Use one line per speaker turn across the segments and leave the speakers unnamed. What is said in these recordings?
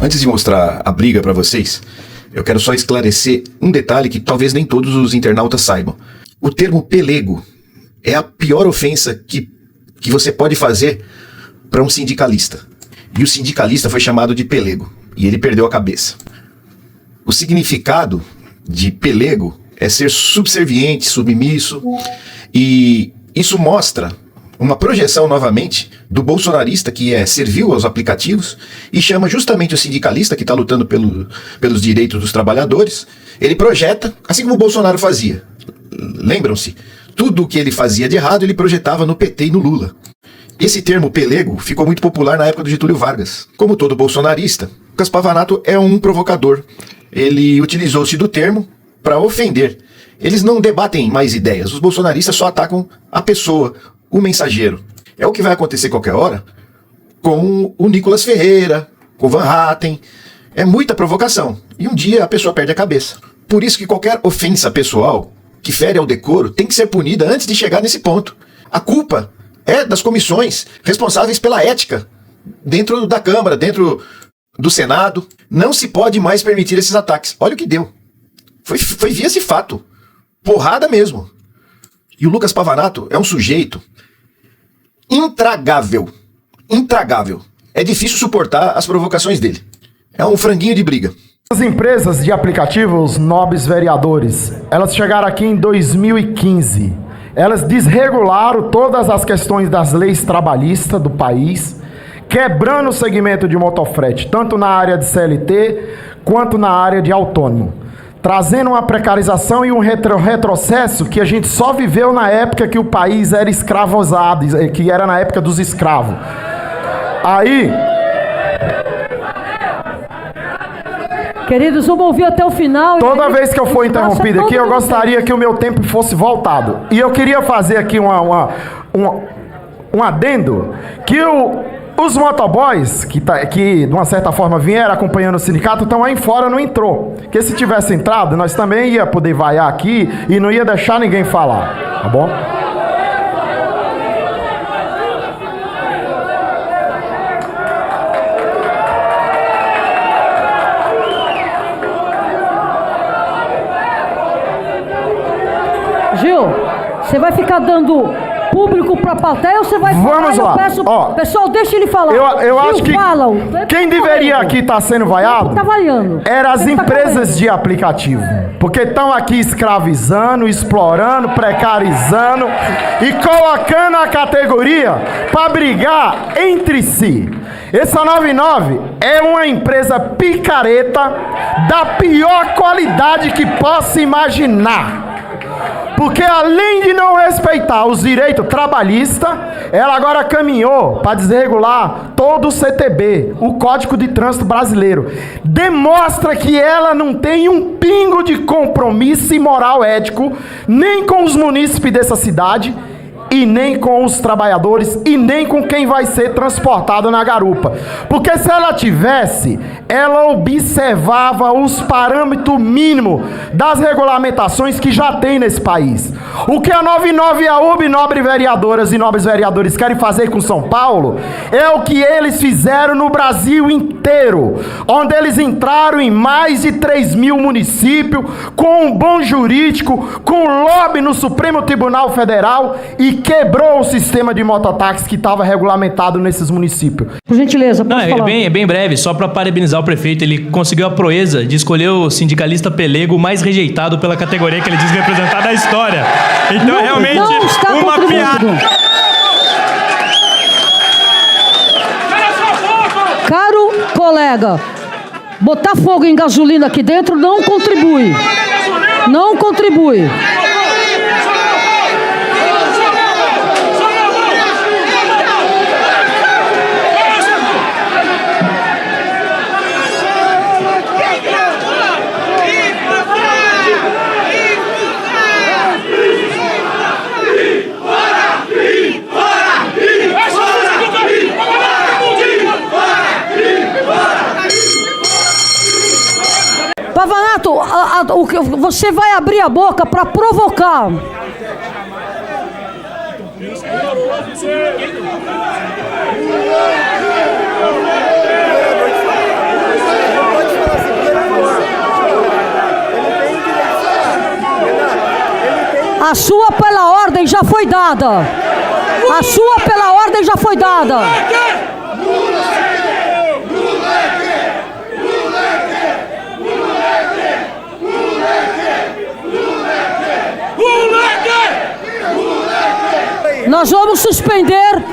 Antes de mostrar a briga para vocês, eu quero só esclarecer um detalhe que talvez nem todos os internautas saibam. O termo pelego é a pior ofensa que você pode fazer para um sindicalista. E o sindicalista foi chamado de pelego, e ele perdeu a cabeça. O significado de pelego é ser subserviente, submisso, e isso mostra uma projeção novamente do bolsonarista que servil aos aplicativos e chama justamente o sindicalista que está lutando pelos direitos dos trabalhadores. Ele projeta, assim como o Bolsonaro fazia. Lembram-se? Tudo o que ele fazia de errado ele projetava no PT e no Lula. Esse termo pelego ficou muito popular na época do Getúlio Vargas. Como todo bolsonarista, Lucas Pavanato é um provocador. Ele utilizou-se do termo para ofender. Eles não debatem mais ideias, os bolsonaristas só atacam a pessoa, o mensageiro. É o que vai acontecer qualquer hora com o Nicolas Ferreira, com o Van Hatten. É muita provocação. E um dia a pessoa perde a cabeça. Por isso que qualquer ofensa pessoal que fere ao decoro tem que ser punida antes de chegar nesse ponto. A culpa é das comissões responsáveis pela ética dentro da Câmara, dentro do Senado. Não se pode mais permitir esses ataques. Olha o que deu. Foi via esse fato. Porrada mesmo. E o Lucas Pavanato é um sujeito intragável. Intragável. É difícil suportar as provocações dele. É um franguinho de briga.
As empresas de aplicativos, nobres vereadores, elas chegaram aqui em 2015. Elas desregularam todas as questões das leis trabalhistas do país, quebrando o segmento de motofrete, tanto na área de CLT quanto na área de autônomo, trazendo uma precarização e um retrocesso que a gente só viveu na época que o país era escravizado, que era na época dos escravos. Aí...
Queridos, vamos ouvir até o final.
Toda vez que eu for interrompido aqui, eu gostaria que o meu tempo fosse voltado. E eu queria fazer aqui um adendo, que os motoboys, que de uma certa forma vieram acompanhando o sindicato, estão aí fora, não entrou. Porque se tivesse entrado, nós também ia poder vaiar aqui e não ia deixar ninguém falar, tá bom?
Gil, você vai ficar dando público para a plateia ou você vai falar?
Vamos lá.
Pessoal, deixa ele falar.
Eu acho que quem deveria aqui estar sendo vaiado eram as empresas de aplicativo. Porque estão aqui escravizando, explorando, precarizando e colocando a categoria para brigar entre si. Essa 99 é uma empresa picareta da pior qualidade que possa imaginar. Porque além de não respeitar os direitos trabalhistas, ela agora caminhou para desregular todo o CTB, o Código de Trânsito Brasileiro. Demonstra que ela não tem um pingo de compromisso e moral ético, nem com os munícipes dessa cidade, e nem com os trabalhadores, e nem com quem vai ser transportado na garupa. Porque se ela tivesse, ela observava os parâmetros mínimos das regulamentações que já tem nesse país. O que a 99 e a UB, nobres vereadoras e nobres vereadores, querem fazer com São Paulo, é o que eles fizeram no Brasil inteiro, onde eles entraram em mais de 3.000 municípios, com um bom jurídico, com lobby no Supremo Tribunal Federal, e quebrou o sistema de mototáxi que estava regulamentado nesses municípios.
Por gentileza, pode falar.
É bem breve, só para parabenizar o prefeito. Ele conseguiu a proeza de escolher o sindicalista pelego mais rejeitado pela categoria que ele diz representar da história. Então é realmente uma piada.
Caro colega, botar fogo em gasolina aqui dentro não contribui. Não contribui. Pavanato, você vai abrir a boca para provocar. A sua pela ordem já foi dada. A sua pela ordem já foi dada. Nós vamos suspender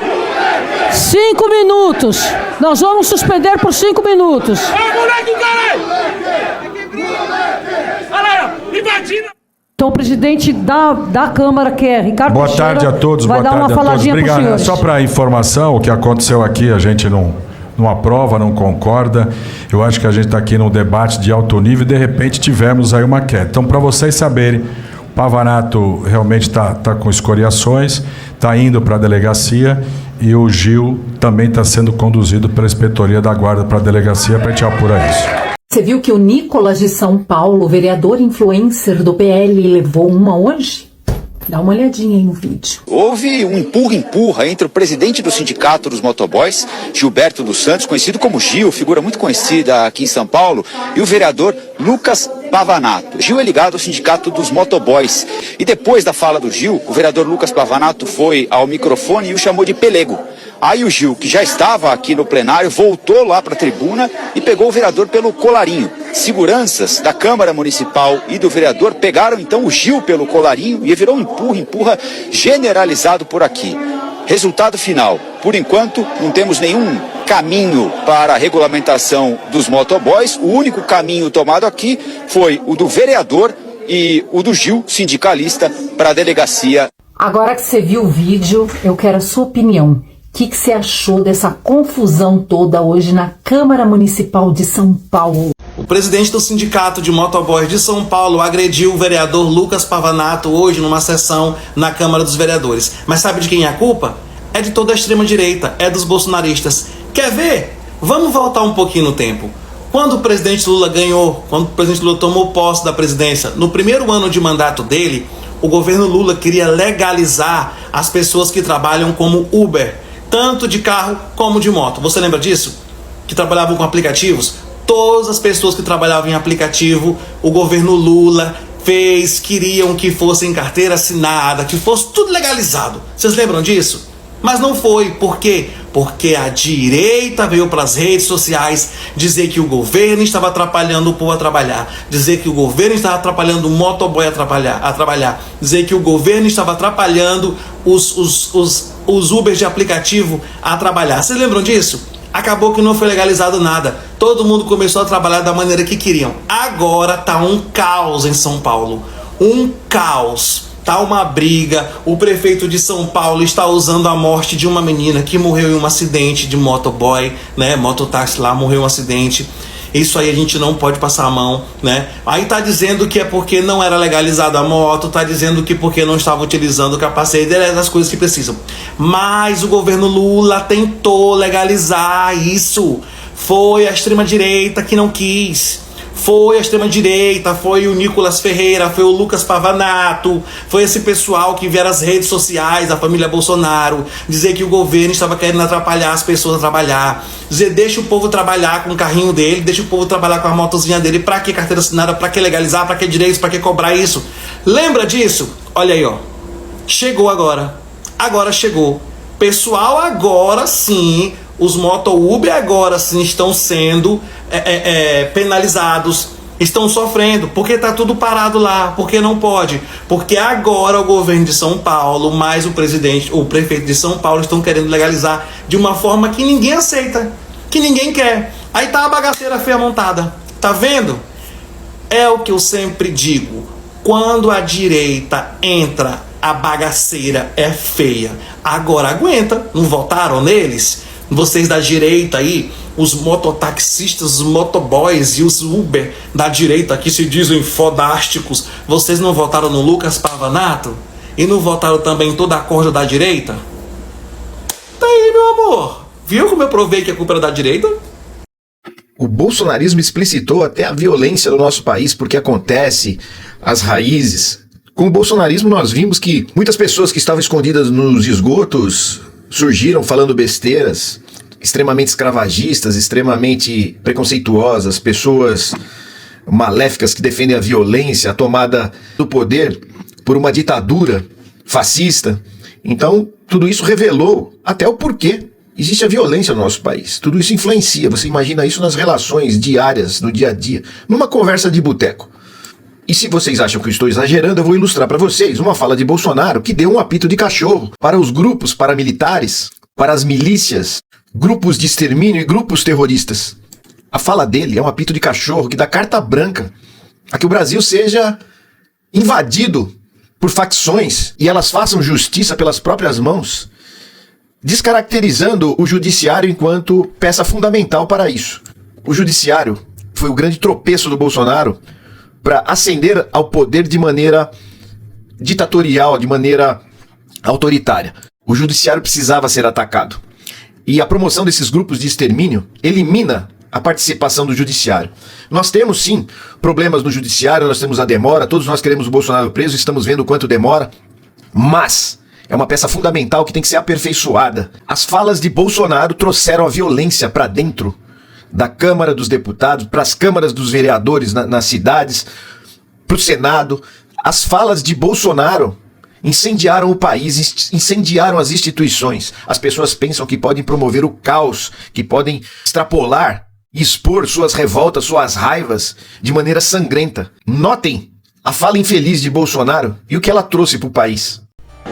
5 minutos. Nós vamos suspender por 5 minutos. Então o presidente da Câmara, que é Ricardo
Boa
Teixeira,
tarde a todos,
vai
boa
dar uma
tarde a todos.
faladinha para os
Obrigado.
senhores.
Só para informação, o que aconteceu aqui a gente não aprova, não concorda. Eu acho que a gente está aqui num debate de alto nível e de repente tivemos aí uma queda. Então, para vocês saberem, o Pavanato realmente está com escoriações, está indo para a delegacia e o Gil também está sendo conduzido pela inspetoria da guarda para a delegacia para a gente apurar isso.
Você viu que o Nicolas de São Paulo, vereador influencer do PL, levou uma hoje? Dá uma olhadinha aí no vídeo.
Houve um empurra-empurra entre o presidente do sindicato dos motoboys, Gilberto dos Santos, conhecido como Gil, figura muito conhecida aqui em São Paulo, e o vereador Lucas Pavanato. Gil é ligado ao sindicato dos motoboys. E depois da fala do Gil, o vereador Lucas Pavanato foi ao microfone e o chamou de pelego. Aí o Gil, que já estava aqui no plenário, voltou lá para a tribuna e pegou o vereador pelo colarinho. Seguranças da Câmara Municipal e do vereador pegaram então o Gil pelo colarinho e virou um empurra-empurra generalizado por aqui. Resultado final, por enquanto não temos nenhum caminho para a regulamentação dos motoboys. O único caminho tomado aqui foi o do vereador e o do Gil, sindicalista, para a delegacia.
Agora que você viu o vídeo, eu quero a sua opinião. O que você achou dessa confusão toda hoje na Câmara Municipal de São Paulo?
O presidente do Sindicato de Motoboys de São Paulo agrediu o vereador Lucas Pavanato hoje numa sessão na Câmara dos Vereadores. Mas sabe de quem é a culpa? É de toda a extrema-direita, é dos bolsonaristas. Quer ver? Vamos voltar um pouquinho no tempo. Quando o presidente Lula ganhou, quando o presidente Lula tomou posse da presidência, no primeiro ano de mandato dele, o governo Lula queria legalizar as pessoas que trabalham como Uber, tanto de carro como de moto. Você lembra disso? Que trabalhavam com aplicativos? Todas as pessoas que trabalhavam em aplicativo, o governo Lula queriam que fossem carteira assinada, que fosse tudo legalizado. Vocês lembram disso? Mas não foi. Por quê? Porque a direita veio para as redes sociais dizer que o governo estava atrapalhando o povo a trabalhar, dizer que o governo estava atrapalhando o motoboy a trabalhar, dizer que o governo estava atrapalhando os Ubers de aplicativo a trabalhar. Vocês lembram disso? Acabou que não foi legalizado nada. Todo mundo começou a trabalhar da maneira que queriam. Agora tá um caos em São Paulo. Um caos. Tá uma briga. O prefeito de São Paulo está usando a morte de uma menina que morreu em um acidente de motoboy, né? Mototáxi lá, morreu em um acidente. Isso aí a gente não pode passar a mão, né? Aí tá dizendo que é porque não era legalizada a moto, tá dizendo que porque não estava utilizando o capacete, é das coisas que precisam. Mas o governo Lula tentou legalizar isso. Foi a extrema-direita que não quis. Foi a extrema-direita, foi o Nicolas Ferreira, foi o Lucas Pavanato, foi esse pessoal que vieram às redes sociais, a família Bolsonaro, dizer que o governo estava querendo atrapalhar as pessoas a trabalhar, dizer deixa o povo trabalhar com o carrinho dele, deixa o povo trabalhar com a motozinha dele, pra que carteira assinada, pra que legalizar, pra que direitos, pra que cobrar isso? Lembra disso? Olha aí, ó, chegou agora chegou. Pessoal, agora sim, os moto-Uber agora sim estão sendo penalizados, estão sofrendo, porque está tudo parado lá, porque não pode, porque agora o governo de São Paulo, mais o prefeito de São Paulo estão querendo legalizar de uma forma que ninguém aceita, que ninguém quer. Aí tá a bagaceira feia montada, tá vendo? É o que eu sempre digo, quando a direita entra, a bagaceira é feia. Agora aguenta, não votaram neles? Vocês da direita aí, os mototaxistas, os motoboys e os Uber da direita que se dizem fodásticos, vocês não votaram no Lucas Pavanato? E não votaram também em toda a corda da direita? Tá aí, meu amor. Viu como eu provei que a culpa era da direita?
O bolsonarismo explicitou até a violência do nosso país, porque acontece as raízes. Com o bolsonarismo nós vimos que muitas pessoas que estavam escondidas nos esgotos surgiram falando besteiras, extremamente escravagistas, extremamente preconceituosas, pessoas maléficas que defendem a violência, a tomada do poder por uma ditadura fascista. Então, tudo isso revelou até o porquê existe a violência no nosso país. Tudo isso influencia. Você imagina isso nas relações diárias, no dia a dia, numa conversa de boteco. E se vocês acham que eu estou exagerando, eu vou ilustrar para vocês uma fala de Bolsonaro que deu um apito de cachorro para os grupos paramilitares, para as milícias, grupos de extermínio e grupos terroristas. A fala dele é um apito de cachorro que dá carta branca a que o Brasil seja invadido por facções e elas façam justiça pelas próprias mãos, descaracterizando o judiciário enquanto peça fundamental para isso. O judiciário foi o grande tropeço do Bolsonaro para ascender ao poder de maneira ditatorial, de maneira autoritária. O judiciário precisava ser atacado. E a promoção desses grupos de extermínio elimina a participação do judiciário. Nós temos, sim, problemas no judiciário, nós temos a demora, todos nós queremos o Bolsonaro preso, estamos vendo o quanto demora, mas é uma peça fundamental que tem que ser aperfeiçoada. As falas de Bolsonaro trouxeram a violência para dentro da Câmara dos Deputados, para as câmaras dos vereadores nas cidades, para o Senado. As falas de Bolsonaro incendiaram o país, incendiaram as instituições. As pessoas pensam que podem promover o caos, que podem extrapolar e expor suas revoltas, suas raivas de maneira sangrenta. Notem a fala infeliz de Bolsonaro e o que ela trouxe para o país.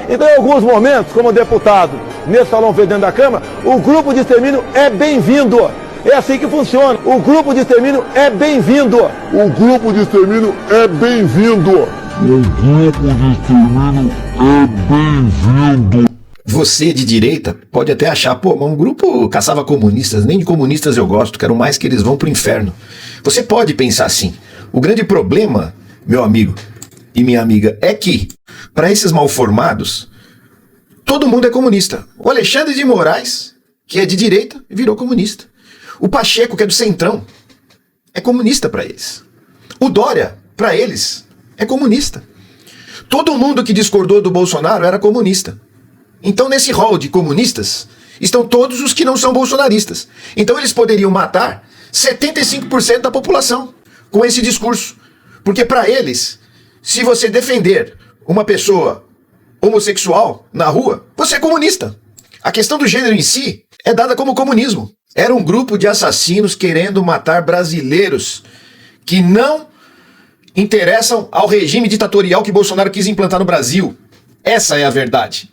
Então, em alguns momentos, como deputado, nesse salão verde dentro da Câmara, o grupo de extermínio é bem-vindo. É assim que funciona. O grupo de extermínio é bem-vindo. O grupo de extermínio é bem-vindo. O grupo de extermínio é bem-vindo.
Você de direita pode até achar, pô, mas um grupo caçava comunistas, nem de comunistas eu gosto, quero mais que eles vão pro inferno. Você pode pensar assim. O grande problema, meu amigo e minha amiga, é que, para esses mal-formados, todo mundo é comunista. O Alexandre de Moraes, que é de direita, virou comunista. O Pacheco, que é do Centrão, é comunista para eles. O Dória, para eles, é comunista. Todo mundo que discordou do Bolsonaro era comunista. Então, nesse rol de comunistas, estão todos os que não são bolsonaristas. Então, eles poderiam matar 75% da população com esse discurso. Porque, para eles, se você defender uma pessoa homossexual na rua, você é comunista. A questão do gênero em si é dada como comunismo. Era um grupo de assassinos querendo matar brasileiros que não interessam ao regime ditatorial que Bolsonaro quis implantar no Brasil. Essa é a verdade.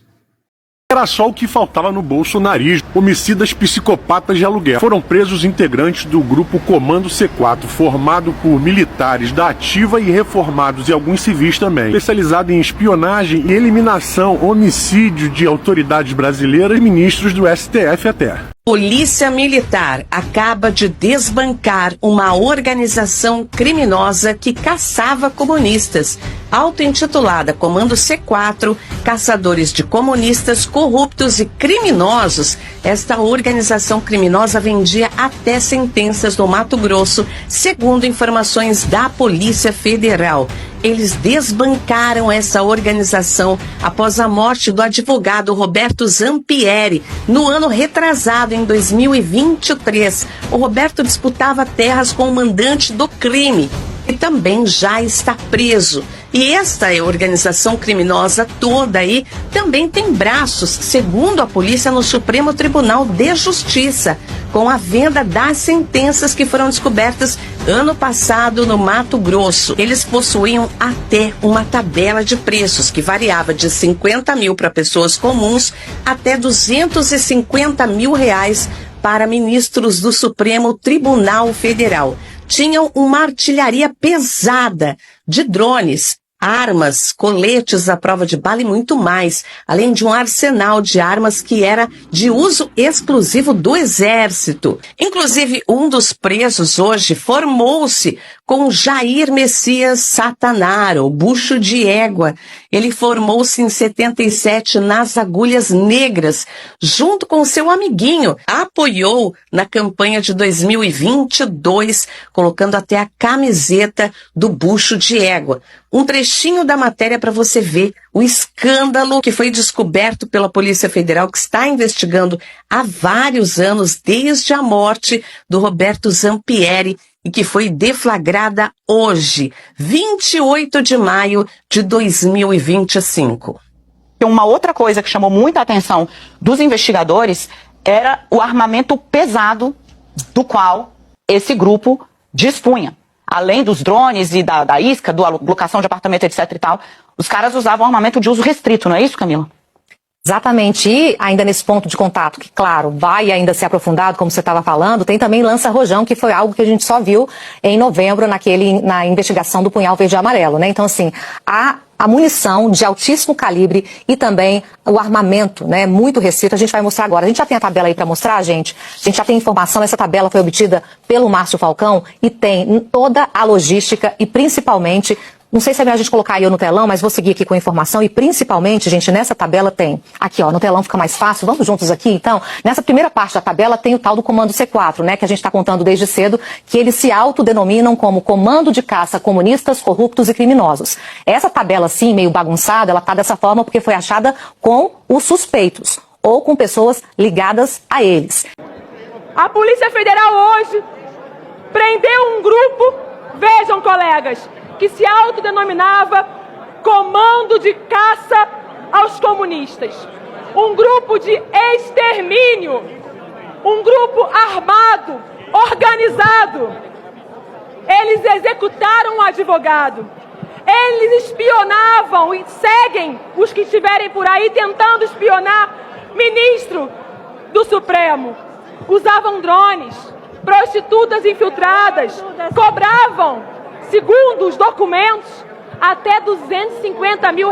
Era só o que faltava no bolsonarismo. Homicidas psicopatas de aluguel. Foram presos integrantes do grupo Comando C4, formado por militares da ativa e reformados e alguns civis também. Especializado em espionagem e eliminação, homicídio de autoridades brasileiras e ministros do STF até.
Polícia Militar acaba de desbancar uma organização criminosa que caçava comunistas. Auto-intitulada Comando C4, Caçadores de Comunistas Corruptos e Criminosos, esta organização criminosa vendia até sentenças no Mato Grosso, segundo informações da Polícia Federal. Eles desbancaram essa organização após a morte do advogado Roberto Zampieri no ano retrasado, em 2023. O Roberto disputava terras com o mandante do crime e também já está preso. E esta organização criminosa toda aí também tem braços, segundo a polícia, no Supremo Tribunal de Justiça, com a venda das sentenças que foram descobertas ano passado no Mato Grosso. Eles possuíam até uma tabela de preços que variava de 50 mil para pessoas comuns até 250 mil reais para ministros do Supremo Tribunal Federal. Tinham uma artilharia pesada de drones, armas, coletes à prova de bala e muito mais, além de um arsenal de armas que era de uso exclusivo do Exército. Inclusive, um dos presos hoje formou-se com Jair Messias Satanaro, bucho de égua. Ele formou-se em 77 nas Agulhas Negras, junto com seu amiguinho. Apoiou na campanha de 2022, colocando até a camiseta do bucho de égua. Um trechinho trechinho da matéria para você ver o escândalo que foi descoberto pela Polícia Federal, que está investigando há vários anos, desde a morte do Roberto Zampieri, e que foi deflagrada hoje, 28 de maio de 2025.
Uma outra coisa que chamou muita atenção dos investigadores era o armamento pesado do qual esse grupo dispunha. Além dos drones e da isca, da locação de apartamento, etc e tal, os caras usavam armamento de uso restrito, não é isso, Camila?
Exatamente, e ainda nesse ponto de contato, que claro, vai ainda ser aprofundado, como você estava falando, tem também lança-rojão, que foi algo que a gente só viu em novembro na investigação do punhal verde e amarelo, né? Então, assim, a munição de altíssimo calibre e também o armamento, né, muito restrito, a gente vai mostrar agora. A gente já tem a tabela aí para mostrar, gente? A gente já tem informação, essa tabela foi obtida pelo Márcio Falcão e tem toda a logística e principalmente... Não sei se é melhor a gente colocar aí no telão, mas vou seguir aqui com a informação e principalmente, gente, nessa tabela tem, aqui ó, no telão fica mais fácil, vamos juntos aqui então, nessa primeira parte da tabela tem o tal do Comando C4, né, que a gente está contando desde cedo, que eles se autodenominam como Comando de Caça a Comunistas, Corruptos e Criminosos. Essa tabela assim, meio bagunçada, ela tá dessa forma porque foi achada com os suspeitos ou com pessoas ligadas a eles.
A Polícia Federal hoje prendeu um grupo, vejam colegas, que se autodenominava Comando de Caça aos Comunistas. Um grupo de extermínio, um grupo armado, organizado. Eles executaram um advogado. Eles espionavam e seguem os que estiverem por aí tentando espionar ministro do Supremo. Usavam drones, prostitutas infiltradas, cobravam, segundo os documentos, até R$250 mil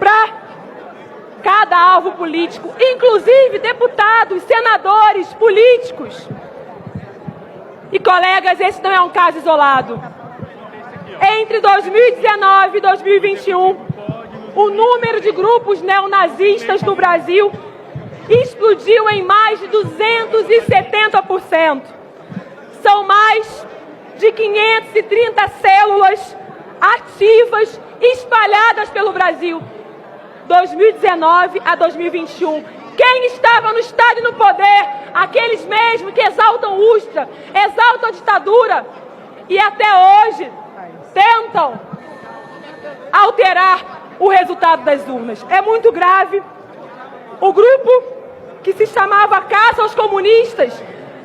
para cada alvo político, inclusive deputados, senadores, políticos. E, colegas, esse não é um caso isolado. Entre 2019 e 2021, o número de grupos neonazistas no Brasil explodiu em mais de 270%. São mais de 530 células ativas espalhadas pelo Brasil, 2019 a 2021. Quem estava no Estado e no poder? Aqueles mesmos que exaltam o Ustra, exaltam a ditadura e até hoje tentam alterar o resultado das urnas. É muito grave. O grupo que se chamava Caça aos Comunistas,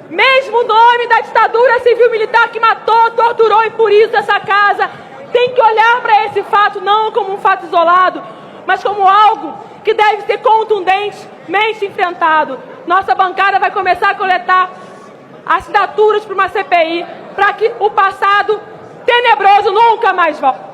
mesmo o nome da ditadura civil-militar que matou, torturou e por isso essa casa tem que olhar para esse fato não como um fato isolado, mas como algo que deve ser contundentemente enfrentado. Nossa bancada vai começar a coletar assinaturas para uma CPI para que o passado tenebroso nunca mais volte.